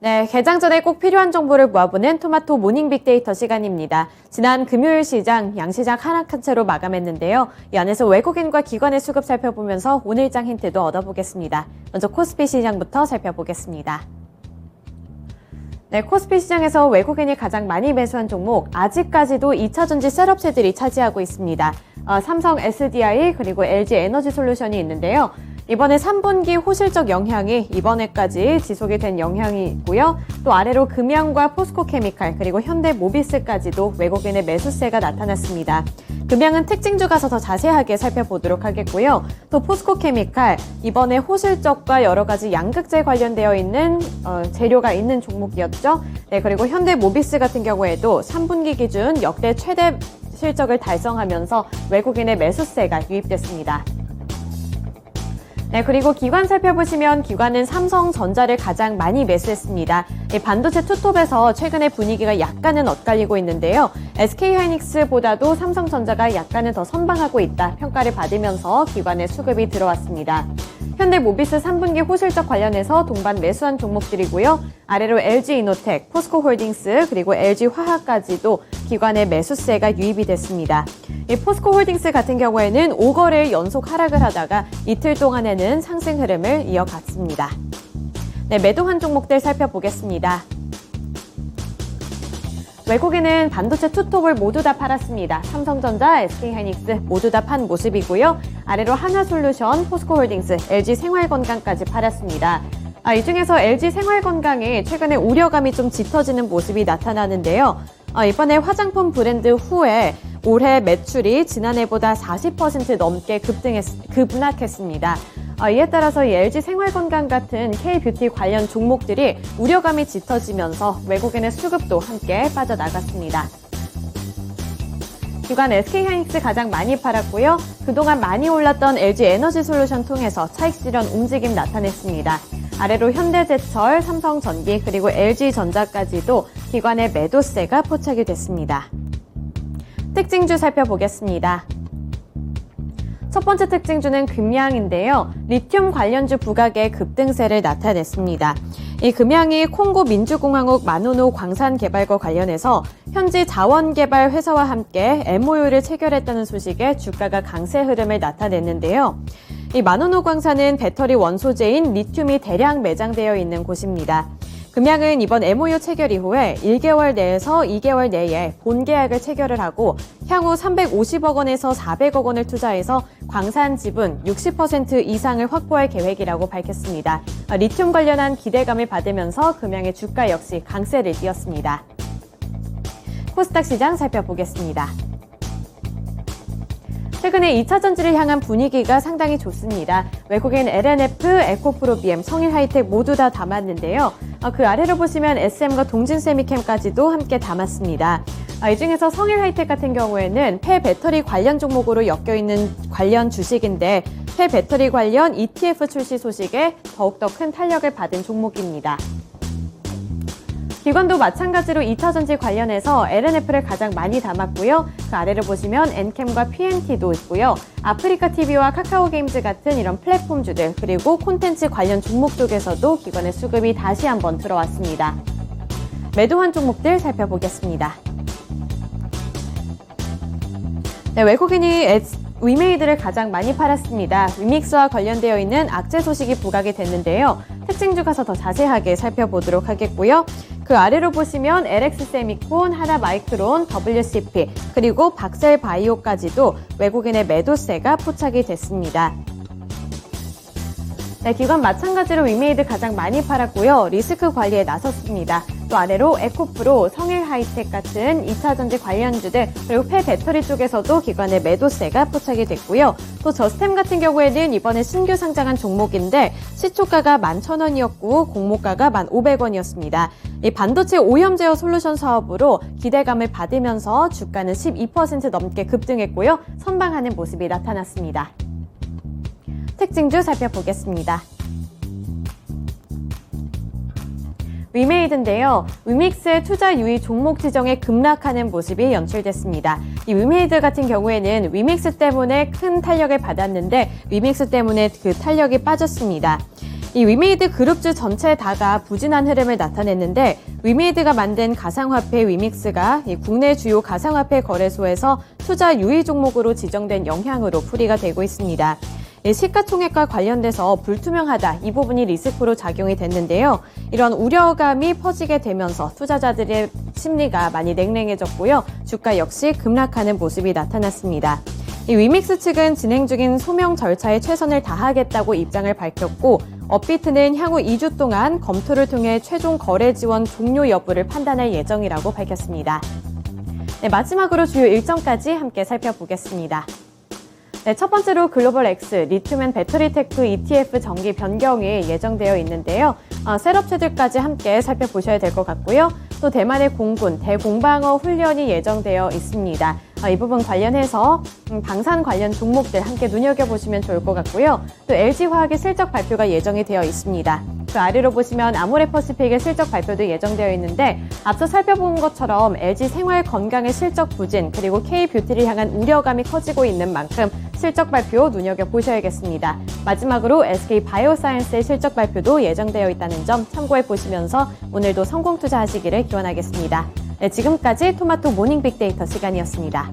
네, 개장 전에 꼭 필요한 정보를 모아보는 토마토 모닝 빅데이터 시간입니다. 지난 금요일 시장, 양시장 하락한 채로 마감했는데요. 이 안에서 외국인과 기관의 수급 살펴보면서 오늘장 힌트도 얻어보겠습니다. 먼저 코스피 시장부터 살펴보겠습니다. 네, 코스피 시장에서 외국인이 가장 많이 매수한 종목, 아직까지도 2차전지 셋업체들이 차지하고 있습니다. 삼성 SDI 그리고 LG 에너지솔루션이 있는데요. 이번에 3분기 호실적 영향이 이번에까지 지속이 된 영향이 있고요. 또 아래로 금양과 포스코케미칼 그리고 현대모비스까지도 외국인의 매수세가 나타났습니다. 금양은 특징주 가서 더 자세하게 살펴보도록 하겠고요. 또 포스코케미칼 이번에 호실적과 여러 가지 양극재 관련되어 있는 재료가 있는 종목이었죠. 네, 그리고 현대모비스 같은 경우에도 3분기 기준 역대 최대 실적을 달성하면서 외국인의 매수세가 유입됐습니다. 네, 그리고 기관 살펴보시면 기관은 삼성전자를 가장 많이 매수했습니다. 반도체 투톱에서 최근에 분위기가 약간은 엇갈리고 있는데요. SK하이닉스보다도 삼성전자가 약간은 더 선방하고 있다 평가를 받으면서 기관의 수급이 들어왔습니다. 현대모비스 3분기 호실적 관련해서 동반 매수한 종목들이고요. 아래로 LG이노텍, 포스코홀딩스 그리고 LG화학까지도 기관의 매수세가 유입이 됐습니다. 이 포스코홀딩스 같은 경우에는 5거래일 연속 하락을 하다가 이틀 동안에는 상승 흐름을 이어갔습니다. 네, 매도한 종목들 살펴보겠습니다. 외국인은 반도체 투톱을 모두 다 팔았습니다. 삼성전자, SK하이닉스 모두 다 판 모습이고요. 아래로 하나솔루션, 포스코홀딩스, LG생활건강까지 팔았습니다. 이 중에서 LG생활건강이 최근에 우려감이 좀 짙어지는 모습이 나타나는데요. 이번에 화장품 브랜드 후에 올해 매출이 지난해보다 40% 넘게 급락했습니다. 이에 따라서 이 LG생활건강 같은 K뷰티 관련 종목들이 우려감이 짙어지면서 외국인의 수급도 함께 빠져나갔습니다. 기관 SK하이닉스 가장 많이 팔았고요. 그동안 많이 올랐던 LG에너지솔루션 통해서 차익 실현 움직임 나타냈습니다. 아래로 현대제철, 삼성전기 그리고 LG전자까지도 기관의 매도세가 포착이 됐습니다. 특징주 살펴보겠습니다. 첫 번째 특징주는 금양인데요. 리튬 관련주 부각의 급등세를 나타냈습니다. 이 금양이 콩고 민주공화국 마노노 광산 개발과 관련해서 현지 자원개발 회사와 함께 MOU를 체결했다는 소식에 주가가 강세 흐름을 나타냈는데요. 이 마노노 광산은 배터리 원소재인 리튬이 대량 매장되어 있는 곳입니다. 금양은 이번 MOU 체결 이후에 1개월 내에서 2개월 내에 본계약을 체결을 하고 향후 350억 원에서 400억 원을 투자해서 광산 지분 60% 이상을 확보할 계획이라고 밝혔습니다. 리튬 관련한 기대감을 받으면서 금양의 주가 역시 강세를 띄었습니다. 코스닥 시장 살펴보겠습니다. 최근에 2차 전지를 향한 분위기가 상당히 좋습니다. 외국인 LNF, 에코프로비엠, 성일하이텍 모두 다 담았는데요. 그 아래로 보시면 SM과 동진세미캠까지도 함께 담았습니다. 이 중에서 성일하이텍 같은 경우에는 폐배터리 관련 종목으로 엮여있는 관련 주식인데 폐배터리 관련 ETF 출시 소식에 더욱더 큰 탄력을 받은 종목입니다. 기관도 마찬가지로 2차 전지 관련해서 LNF를 가장 많이 담았고요. 그 아래를 보시면 엔캠과 PNT도 있고요. 아프리카TV와 카카오게임즈 같은 이런 플랫폼주들 그리고 콘텐츠 관련 종목 쪽에서도 기관의 수급이 다시 한번 들어왔습니다. 매도한 종목들 살펴보겠습니다. 네, 외국인이 위메이드를 가장 많이 팔았습니다. 위믹스와 관련되어 있는 악재 소식이 부각이 됐는데요. 특징주 가서 더 자세하게 살펴보도록 하겠고요. 그 아래로 보시면 LX세미콘, 하나마이크론, WCP, 그리고 박셀바이오까지도 외국인의 매도세가 포착이 됐습니다. 네, 기관 마찬가지로 위메이드 가장 많이 팔았고요. 리스크 관리에 나섰습니다. 또 아래로 에코프로, 성일하이텍 같은 2차 전지 관련주들 그리고 폐배터리 쪽에서도 기관의 매도세가 포착이 됐고요. 또 저스템 같은 경우에는 이번에 신규 상장한 종목인데 시초가가 11,000원이었고 공모가가 1,500원이었습니다. 이 반도체 오염 제어 솔루션 사업으로 기대감을 받으면서 주가는 12% 넘게 급등했고요. 선방하는 모습이 나타났습니다. 특징주 살펴보겠습니다. 위메이드인데요. 위믹스의 투자 유의 종목 지정에 급락하는 모습이 연출됐습니다. 이 위메이드 같은 경우에는 위믹스 때문에 큰 탄력을 받았는데 위믹스 때문에 그 탄력이 빠졌습니다. 이 위메이드 그룹주 전체 다가 부진한 흐름을 나타냈는데 위메이드가 만든 가상화폐 위믹스가 이 국내 주요 가상화폐 거래소에서 투자 유의 종목으로 지정된 영향으로 풀이가 되고 있습니다. 시가총액과 관련돼서 불투명하다 이 부분이 리스크로 작용이 됐는데요. 이런 우려감이 퍼지게 되면서 투자자들의 심리가 많이 냉랭해졌고요. 주가 역시 급락하는 모습이 나타났습니다. 이 위믹스 측은 진행 중인 소명 절차에 최선을 다하겠다고 입장을 밝혔고 업비트는 향후 2주 동안 검토를 통해 최종 거래 지원 종료 여부를 판단할 예정이라고 밝혔습니다. 네, 마지막으로 주요 일정까지 함께 살펴보겠습니다. 네, 첫 번째로 글로벌 X 리튬 앤 배터리 테크 ETF 정기 변경이 예정되어 있는데요. 셋업체들까지 함께 살펴보셔야 될 것 같고요. 또 대만의 공군 대공방어 훈련이 예정되어 있습니다. 이 부분 관련해서 방산 관련 종목들 함께 눈여겨보시면 좋을 것 같고요. 또 LG화학의 실적 발표가 예정이 되어 있습니다. 그 아래로 보시면 아모레퍼시픽의 실적 발표도 예정되어 있는데 앞서 살펴본 것처럼 LG 생활 건강의 실적 부진 그리고 K뷰티를 향한 우려감이 커지고 있는 만큼 실적 발표 눈여겨보셔야겠습니다. 마지막으로 SK바이오사이언스의 실적 발표도 예정되어 있다는 점 참고해 보시면서 오늘도 성공 투자하시기를 기원하겠습니다. 네, 지금까지 토마토 모닝 빅데이터 시간이었습니다.